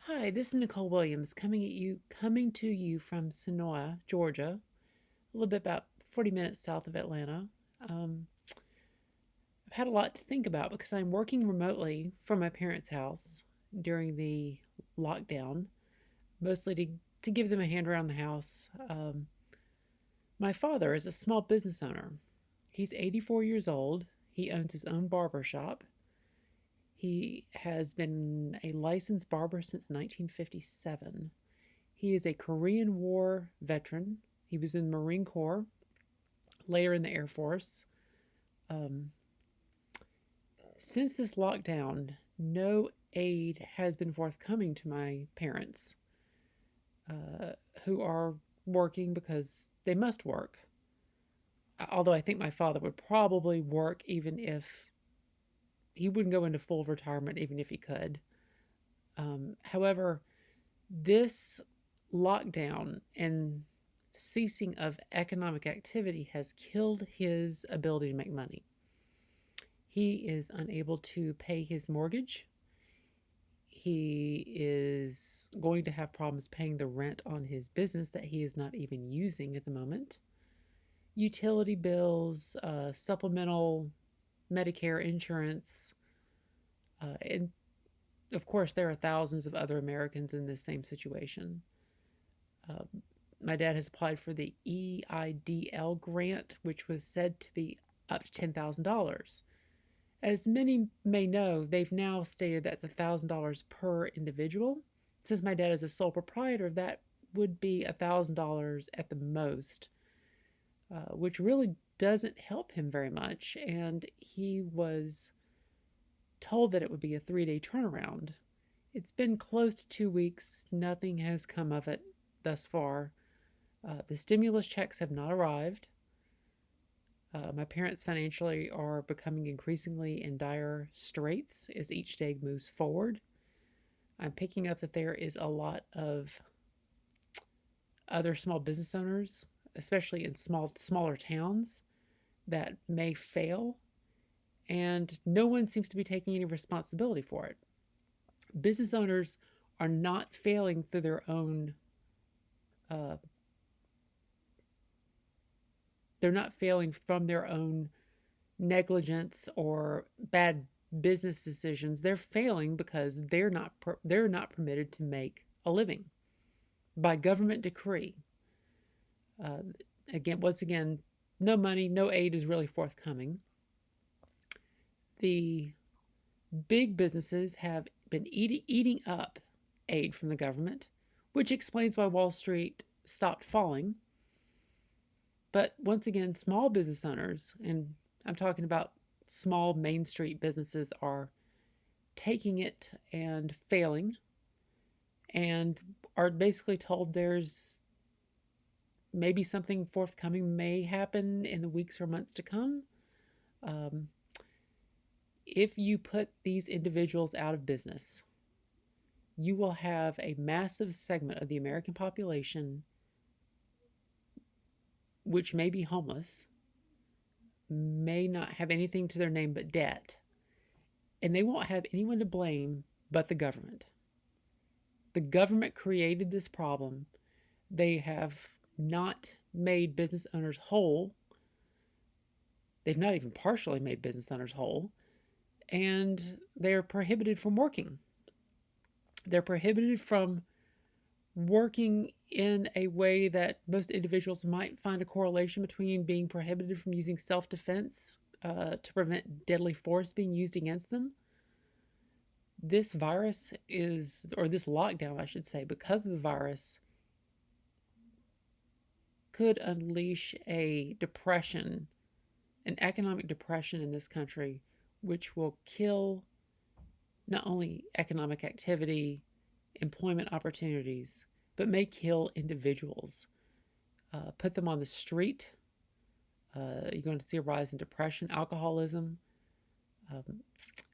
Hi, this is Nicole Williams coming to you from Senoia, Georgia, a little bit about 40 minutes south of Atlanta. Um, I've had a lot to think about because I'm working remotely from my parents' house during the lockdown, mostly to give them a hand around the house. My father is a small business owner. He's 84 years old. He owns his own barber shop. He has been a licensed barber since 1957. He is a Korean War veteran. He was in the Marine Corps, later in the Air Force. Um, since this lockdown, no aid has been forthcoming to my parents, uh, who are working because they must work. Although I think my father would probably work even if he wouldn't go into full retirement, even if he could. However, this lockdown and ceasing of economic activity has killed his ability to make money. He is unable to pay his mortgage. He is going to have problems paying the rent on his business that he is not even using at the moment. Utility bills, supplemental Medicare insurance, and of course, there are thousands of other Americans in this same situation. Uh, my dad has applied for the EIDL grant, which was said to be up to $10,000. As many may know, they've now stated that's $1,000 per individual. Since my dad is a sole proprietor, that would be $1,000 at the most, which really doesn't help him very much. And he was told that it would be a 3 day turnaround. It's been close to 2 weeks. Nothing has come of it thus far. The stimulus checks have not arrived. My parents financially are becoming increasingly in dire straits as each day moves forward. I'm picking up that there is a lot of other small business owners, especially in smaller towns, that may fail, and no one seems to be taking any responsibility for it. Business owners are not failing through their own uh, they're not failing from their own negligence or bad business decisions. They're failing because they're not permitted to make a living by government decree. Uh, once again, no money, no aid is really forthcoming. The big businesses have been eating up aid from the government, which explains why Wall Street stopped falling. But once again, small business owners, and I'm talking about small Main Street businesses, are taking it and failing and are basically told there's maybe something forthcoming may happen in the weeks or months to come. Um, if you put these individuals out of business, you will have a massive segment of the American population which may be homeless, may not have anything to their name but debt, and they won't have anyone to blame but the government. The government created this problem. They have not made business owners whole. They've not even partially made business owners whole. And they're prohibited from working. They're prohibited from working in a way that most individuals might find a correlation between being prohibited from using self defense to prevent deadly force being used against them. This virus is, or this lockdown, I should say, because of the virus, could unleash a depression, an economic depression in this country, which will kill not only economic activity, employment opportunities, but may kill individuals, put them on the street. You're going to see a rise in depression, alcoholism. Um,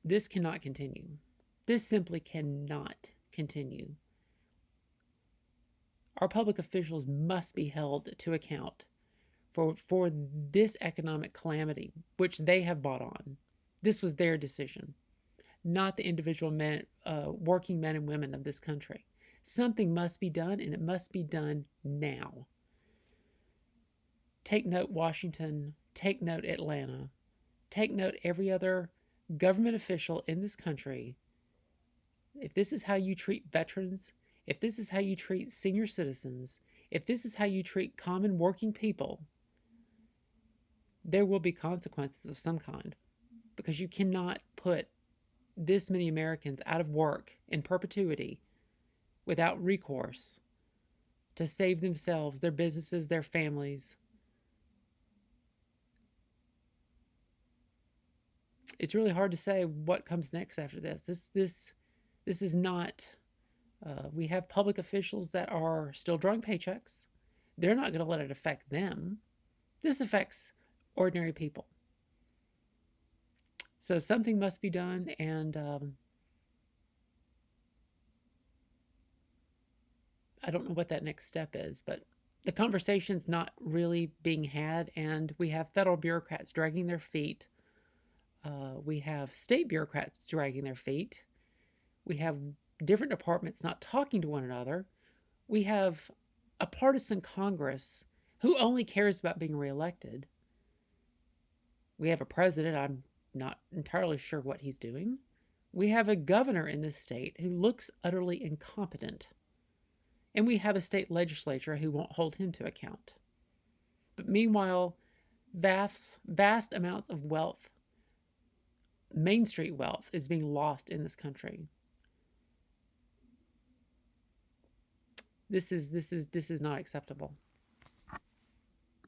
this cannot continue. This simply cannot continue. Our public officials must be held to account for this economic calamity, which they have bought on. This was their decision. not the individual men, working men and women of this country. Something must be done, and it must be done now. Take note, Washington. Take note, Atlanta. Take note, every other government official in this country. If this is how you treat veterans, if this is how you treat senior citizens, if this is how you treat common working people, there will be consequences of some kind, because you cannot put this many Americans out of work in perpetuity without recourse to save themselves, their businesses, their families. It's really hard to say what comes next after this. This is not. We have public officials that are still drawing paychecks. They're not going to let it affect them. This affects ordinary people. So something must be done, and I don't know what that next step is, but the conversation's not really being had, and we have federal bureaucrats dragging their feet. We have state bureaucrats dragging their feet. We have different departments not talking to one another. We have a partisan Congress who only cares about being reelected. We have a president, I'm not entirely sure what he's doing. We have a governor in this state who looks utterly incompetent. And we have a state legislature who won't hold him to account. But meanwhile, vast amounts of wealth, Main Street wealth, is being lost in this country. This is not acceptable.